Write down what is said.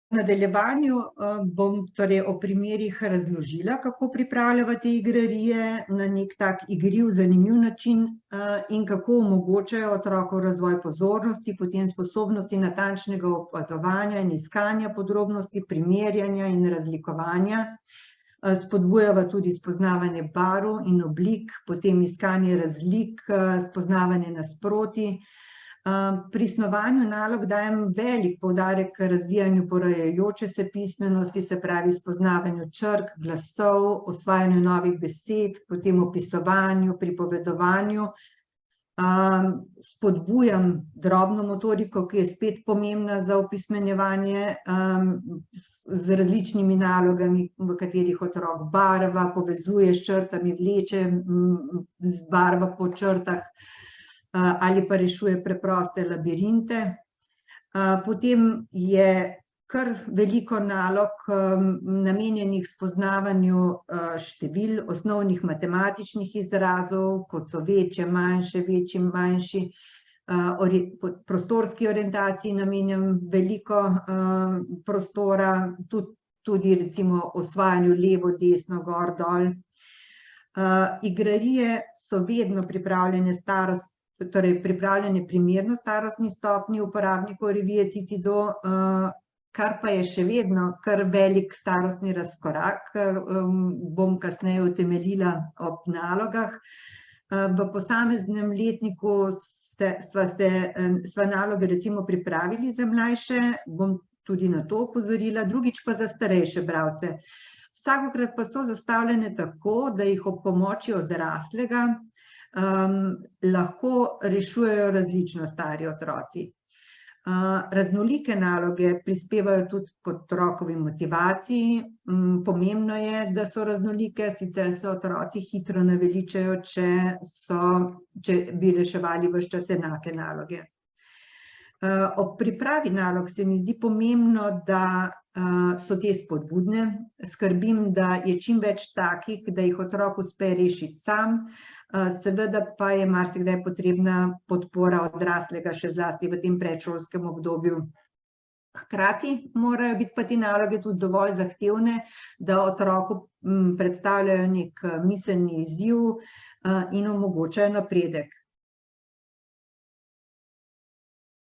V nadaljevanju bom torej o primerih razložila, kako pripravljava te igrarije na nek tak igriv, zanimiv način in kako omogočajo otrokov razvoj pozornosti, potem sposobnosti natančnega opazovanja in iskanja podrobnosti, primerjanja in razlikovanja. Spodbujava tudi spoznavanje barv in oblik, potem iskanje razlik, spoznavanje nasprotij. Pri snovanju nalog dajem velik poudarek razvijanju porajajoče se pismenosti, se pravi spoznavanju črk, glasov, osvajanju novih besed, potem opisovanju, pripovedovanju. Spodbujam drobno motoriko, ki je spet pomembna za opismenjevanje z različnimi nalogami, v katerih otrok barva, povezuje s črtami, vleče barva po črtah, ali pa rešuje preproste labirinte. Potem je kar veliko nalog namenjenih spoznavanju števil, osnovnih matematičnih izrazov, kot so večje, manjše, večji, manjši. Prostorski orientaciji namenjam veliko prostora, tudi recimo osvajanju levo, desno, gor, dol. Igrarije so vedno pripravljene primerno starostni stopnji uporabnikov revije Cicido, kar pa je še vedno kar velik starostni razkorak, bom kasneje utemeljila ob nalogah. V posameznem letniku sva naloge recimo pripravili za mlajše, bom tudi na to opozorila, drugič pa za starejše bralce. Vsakokrat pa so zastavljene tako, da jih ob pomoči odraslega lahko rešujejo različno stari otroci. Raznolike naloge prispevajo tudi k otrokovi motivaciji. Pomembno je, da so raznolike, sicer se otroci hitro naveličajo, če bi reševali ves čas enake naloge. Ob pripravi nalog se mi zdi pomembno, da so te spodbudne. Skrbim, da je čim več takih, da jih otrok uspe rešiti sam. Seveda pa je marsikdaj potrebna podpora odraslega, še zlasti v tem predšolskem obdobju. Hkrati morajo biti pa te naloge tudi dovolj zahtevne, da otroku predstavljajo nek miselni izziv in omogočajo napredek.